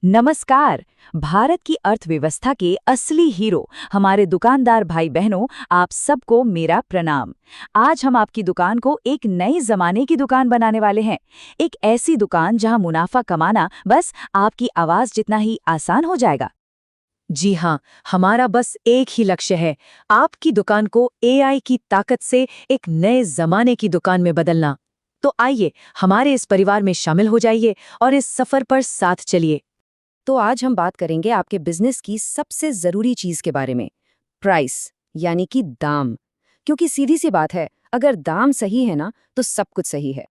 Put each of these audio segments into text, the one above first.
नमस्कार। भारत की अर्थव्यवस्था के असली हीरो हमारे दुकानदार भाई बहनों, आप सबको मेरा प्रणाम। आज हम आपकी दुकान को एक नए जमाने की दुकान बनाने वाले हैं। एक ऐसी दुकान जहां मुनाफा कमाना बस आपकी आवाज जितना ही आसान हो जाएगा। जी हाँ, हमारा बस एक ही लक्ष्य है, आपकी दुकान को एआई की ताकत से एक नए जमाने की दुकान में बदलना। तो आइए, हमारे इस परिवार में शामिल हो जाइए और इस सफर पर साथ चलिए। तो आज हम बात करेंगे आपके बिजनेस की सबसे जरूरी चीज के बारे में, प्राइस, यानी कि दाम। क्योंकि सीधी सी बात है, अगर दाम सही है ना तो सब कुछ सही है।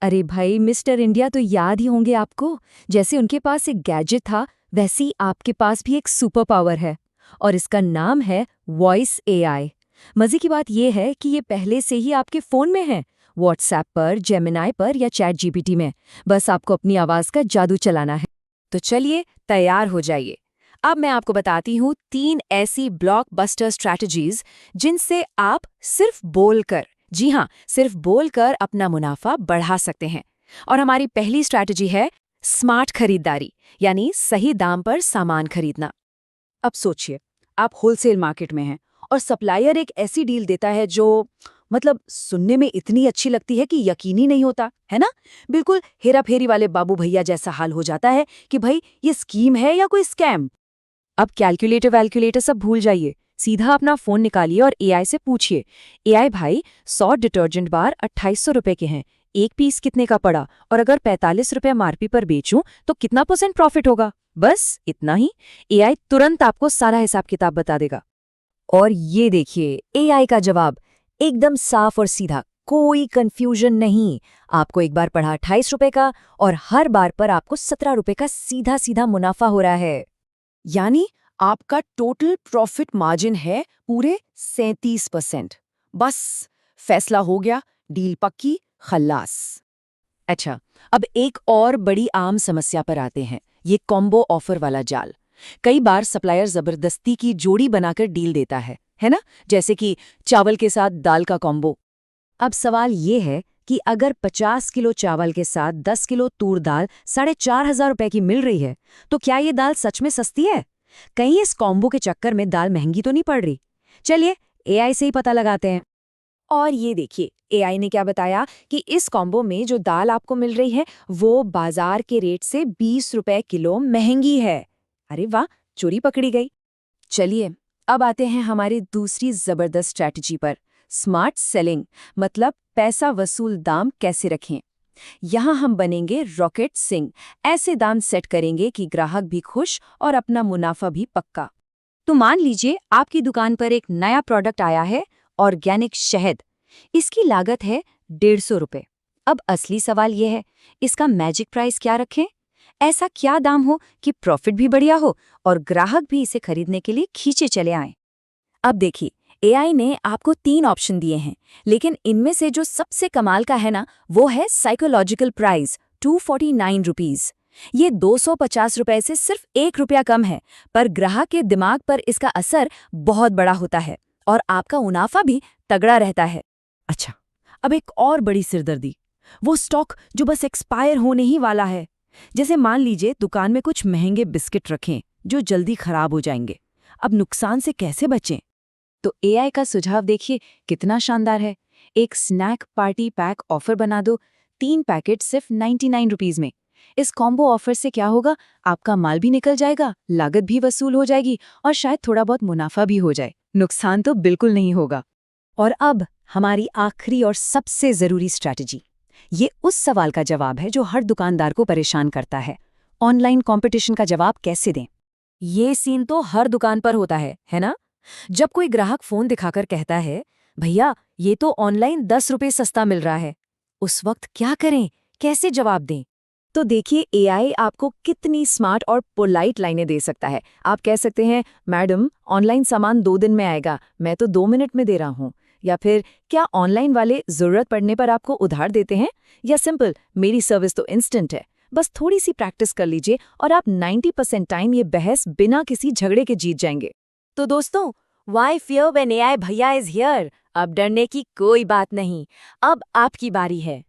अरे भाई, मिस्टर इंडिया तो याद ही होंगे आपको। जैसे उनके पास एक गैजेट था, वैसे ही आपके पास भी एक सुपर पावर है, और इसका नाम है वॉइस एआई। मजे की बात यह है कि ये पहले से ही आपके फोन में है, व्हाट्सएप पर, जेमिनाई पर या चैट जीपीटी में। बस आपको अपनी आवाज का जादू चलाना है। तो चलिए, तैयार हो जाइए। अब मैं आपको बताती हूँ 3 ऐसी ब्लॉकबस्टर स्ट्रैटेजीज जिनसे आप सिर्फ बोलकर, जी हाँ, सिर्फ बोलकर अपना मुनाफा बढ़ा सकते हैं। और हमारी पहली स्ट्रैटेजी है स्मार्ट खरीदारी, यानी सही दाम पर सामान खरीदना। अब सोचिए, आप होलसेल मार्केट में हैं और सप्लायर एक ऐसी डील देता है जो सुनने में इतनी अच्छी लगती है कि यकीन ही नहीं होता, है ना? बिल्कुल हेरा फेरी वाले बाबू भैया जैसा हाल हो जाता है कि भाई ये स्कीम है या कोई स्कैम। अब कैलकुलेटर वैल्कुलेटर सब भूल जाइए, सीधा अपना फोन निकालिए और एआई से पूछिए, एआई भाई 100 डिटर्जेंट बार 2800 रुपए के हैं, एक पीस कितने का पड़ा, और अगर 45 रुपए एमआरपी पर बेचूं तो कितना % प्रॉफिट होगा। बस इतना ही, एआई तुरंत आपको सारा हिसाब किताब बता देगा। और ये देखिए, एआई का जवाब एकदम साफ और सीधा, कोई कंफ्यूजन नहीं। आपको एक बार पढ़ा 28 रुपए का, और हर बार पर आपको 17 रुपए का सीधा सीधा मुनाफा हो रहा है। यानी आपका टोटल प्रॉफिट मार्जिन है पूरे 37%। बस फैसला हो गया, डील पक्की, खल्लास। अच्छा, अब एक और बड़ी आम समस्या पर आते हैं, ये कॉम्बो ऑफर वाला जाल। कई बार सप्लायर जबरदस्ती की जोड़ी बनाकर डील देता है ना? जैसे कि चावल के साथ दाल का कॉम्बो। अब सवाल ये है कि अगर 50 किलो चावल के साथ 10 किलो तूर दाल 4500 रुपए की मिल रही है, तो क्या ये दाल सच में सस्ती है? कहीं इस कॉम्बो के चक्कर में दाल महंगी तो नहीं पड़ रही? चलिए, एआई से ही पता लगाते हैं। और ये देखिए, एआई ने क्या बताया कि इस कॉम्बो में जो दाल आपको मिल रही है वो बाजार के रेट से 20 रुपए किलो महंगी है। अरे वाह, चोरी पकड़ी गई। चलिए, अब आते हैं हमारी दूसरी जबरदस्त स्ट्रैटेजी पर, स्मार्ट सेलिंग, मतलब पैसा वसूल दाम कैसे रखें। यहाँ हम बनेंगे रॉकेट सिंह, ऐसे दाम सेट करेंगे कि ग्राहक भी खुश और अपना मुनाफा भी पक्का। तो मान लीजिए आपकी दुकान पर एक नया प्रोडक्ट आया है, ऑर्गेनिक शहद। इसकी लागत है 150 रुपए। अब असली सवाल यह है, इसका मैजिक प्राइस क्या रखें? ऐसा क्या दाम हो कि प्रॉफिट भी बढ़िया हो और ग्राहक भी इसे खरीदने के लिए खींचे चले आएं? अब देखिए, एआई ने आपको 3 ऑप्शन दिए हैं, लेकिन इनमें से जो सबसे कमाल का है ना, वो है साइकोलॉजिकल प्राइस, 249 रुपीज। ये 250 रुपए से सिर्फ 1 रुपया कम है, पर ग्राहक के दिमाग पर इसका असर बहुत बड़ा होता है और आपका मुनाफा भी तगड़ा रहता है। अच्छा, अब एक और बड़ी सिरदर्दी, वो स्टॉक जो बस एक्सपायर होने ही वाला है। जैसे मान लीजिए दुकान में कुछ महंगे बिस्किट रखें जो जल्दी खराब हो जाएंगे। अब नुकसान से कैसे बचें? तो एआई का सुझाव देखिए, कितना शानदार है। एक स्नैक पार्टी पैक ऑफर बना दो, 3 पैकेट सिर्फ 99 रुपीज में। इस कॉम्बो ऑफर से क्या होगा, आपका माल भी निकल जाएगा, लागत भी वसूल हो जाएगी और शायद थोड़ा बहुत मुनाफा भी हो जाए। नुकसान तो बिल्कुल नहीं होगा। और अब हमारी आखिरी और सबसे जरूरी स्ट्रैटेजी, ये उस सवाल का जवाब है जो हर दुकानदार को परेशान करता है, ऑनलाइन कंपटीशन का जवाब कैसे दें। ये सीन तो हर दुकान पर होता है ना? जब कोई ग्राहक फोन दिखाकर कहता है, भैया ये तो ऑनलाइन 10 रुपए सस्ता मिल रहा है, उस वक्त क्या करें, कैसे जवाब दें? तो देखिए, एआई आपको कितनी स्मार्ट और पोलाइट लाइनें दे सकता है। आप कह सकते हैं, मैडम ऑनलाइन सामान 2 दिन में आएगा, मैं तो 2 मिनट में दे रहा हूँ। या फिर, क्या ऑनलाइन वाले जरूरत पड़ने पर आपको उधार देते हैं? या सिंपल, मेरी सर्विस तो इंस्टेंट है, बस थोड़ी सी प्रैक्टिस कर लीजिए और आप 90% टाइम ये बहस बिना किसी झगड़े के जीत जाएंगे। तो दोस्तों, वाई फियर व्हेन एआई भैया इज हियर? अब डरने की कोई बात नहीं, अब आपकी बारी है।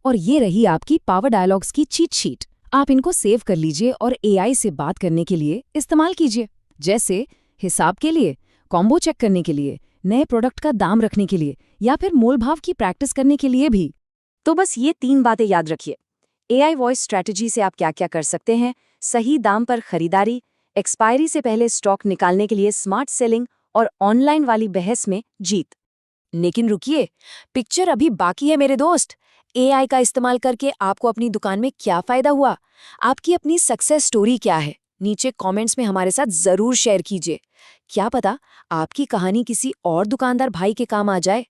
और ये रही आपकी पावर डायलॉग्स की चीट शीट। आप इनको सेव कर लीजिए और एआई से बात करने के लिए इस्तेमाल कीजिए, जैसे हिसाब के लिए, कॉम्बो चेक करने के लिए, नए प्रोडक्ट का दाम रखने के लिए या फिर मोलभाव की प्रैक्टिस करने के लिए भी। तो बस ये 3 बातें याद रखिए। AI वॉइस स्ट्रैटेजी से आप क्या-क्या कर सकते हैं? सही दाम पर खरीदारी, एक्सपायरी से पहले स्टॉक निकालने के लिए स्मार्ट सेलिंग और ऑनलाइन वाली बहस में जीत। लेकिन रुकिए, पिक्चर अभी बाकी है मेरे दोस्त। एआई का इस्तेमाल करके आपको अपनी दुकान में क्या फायदा हुआ? आपकी अपनी सक्सेस स्टोरी क्या है? नीचे कमेंट्स में हमारे साथ जरूर शेयर कीजिए। क्या पता आपकी कहानी किसी और दुकानदार भाई के काम आ जाए।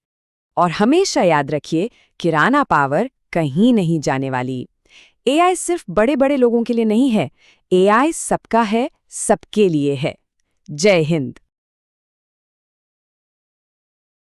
और हमेशा याद रखिए, किराना पावर कहीं नहीं जाने वाली। एआई सिर्फ बड़े बड़े लोगों के लिए नहीं है, एआई सबका है, सबके लिए है। जय हिंद।